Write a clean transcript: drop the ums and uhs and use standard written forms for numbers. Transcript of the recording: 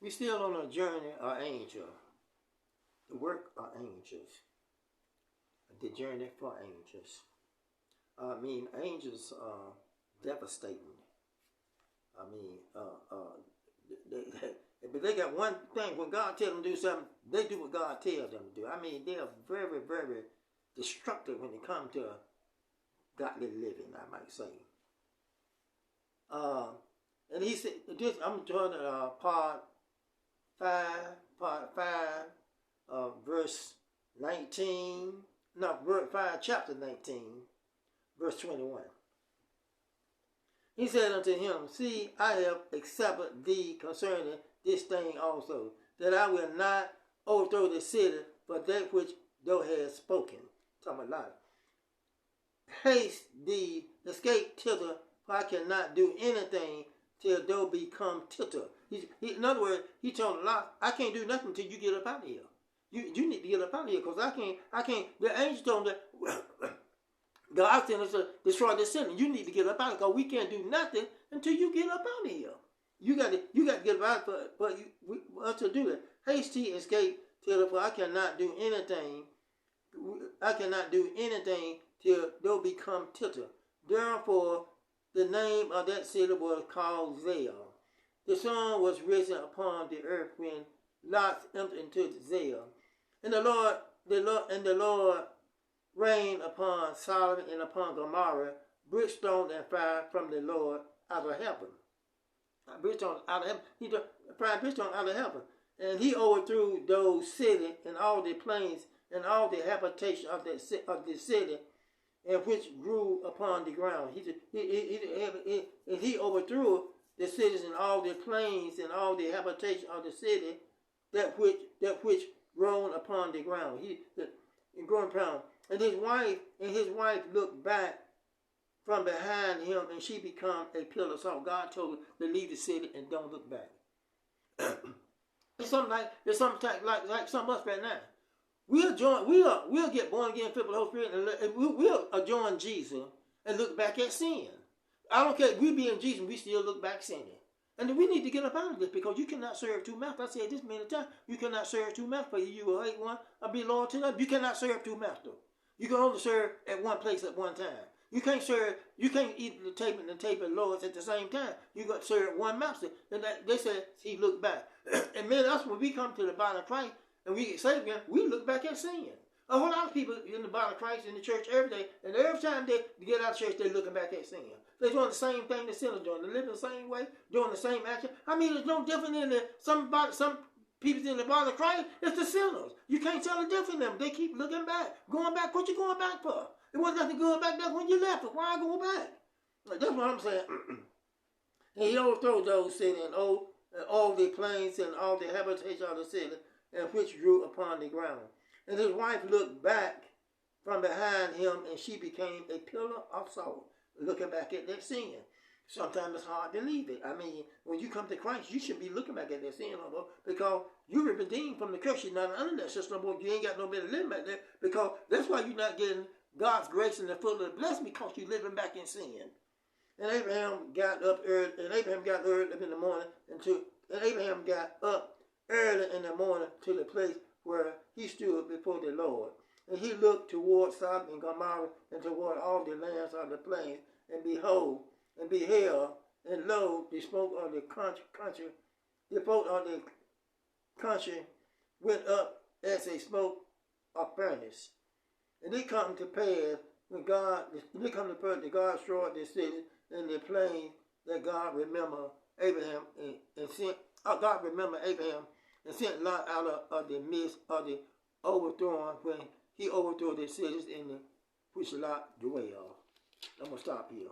We still on a journey of angels. The work of angels. The journey for angels. I mean, angels are devastating. I mean, but they got one thing. When God tells them to do something, they do what God tells them to do. I mean, they are very, very destructive when it comes to godly living, I might say. And he said, this, I'm doing part 5, verse 19. No, 5, chapter 19, verse 21. He said unto him, see, I have accepted thee concerning this thing also, that I will not overthrow the city for that which thou hast spoken. Talking about life. Haste thee, escape thither, for I cannot do anything till thou become thither. In other words, he told Lot, I can't do nothing until you get up out of here. You need to get up out of here, because I can't. The angel told him that God sent us to destroy the city. You need to get up out of here, because we can't do nothing until you get up out of here. You got to get up out for us to do it. Haste ye, escape thither, for I cannot do anything. I cannot do anything till thou become thither. Therefore, the name of that city was called Zoar. The sun was risen upon the earth when Lot entered into Zoar. And the Lord rained upon Sodom and upon Gomorrah brimstone and fire from the Lord out of heaven. Brimstone out of heaven. He fired brimstone out of heaven. And he overthrew those cities and all the plains and all the habitation of the city, and which grew upon the ground. He overthrew the cities and all the plains and all the habitation of the city, that which grown upon the ground. And his wife looked back from behind him, and she became a pillar of salt. God told her to leave the city and don't look back. It's something like something else right now. We'll get born again, filled with the Holy Spirit, and we'll join Jesus and look back at sin. I don't care. We be in Jesus, we still look back sinning. And we need to get up out of this, because you cannot serve two masters. I said this many times. You cannot serve two masters. You will hate one or be loyal to the other. You cannot serve two masters. You can only serve at one place at one time. You can't eat the table and the table Lords at the same time. You got to serve one master. And they said he looked back. And many of us, when we come to the body of Christ and we get saved again, we look back at sin. A whole lot of people in the body of Christ, in the church every day, and every time they get out of church, they're looking back at sin. They're doing the same thing the sinners doing. They're living the same way, doing the same action. I mean, there's no different in some people in the body of Christ. It's the sinners. You can't tell the difference in them. They keep looking back. Going back. What you going back for? It wasn't nothing going back there when you left it. Why go back? That's what I'm saying. And he overthrew those cities and all the plains and all the habitation of the city, and which grew upon the ground. And his wife looked back from behind him, and she became a pillar of salt, looking back at that sin. Sometimes it's hard to leave it. I mean, when you come to Christ, you should be looking back at that sin, because you were redeemed from the curse. You're not under that system, but you ain't got no better living back there, because that's why you're not getting God's grace and the full of the blessing, because you're living back in sin. And Abraham got up early in the morning, and Abraham got up early in the morning to the place where he stood before the Lord. And he looked toward Sodom and Gomorrah, and toward all the lands of the plains, and beheld, and lo, the smoke of the country went up as a smoke of furnace. And it come to pass that God destroyed the city and the plain, that God remembered Abraham and sent Lot out of the midst of the overthrown, when he overthrew the cities in which Lot dwelled. I'm going to stop here.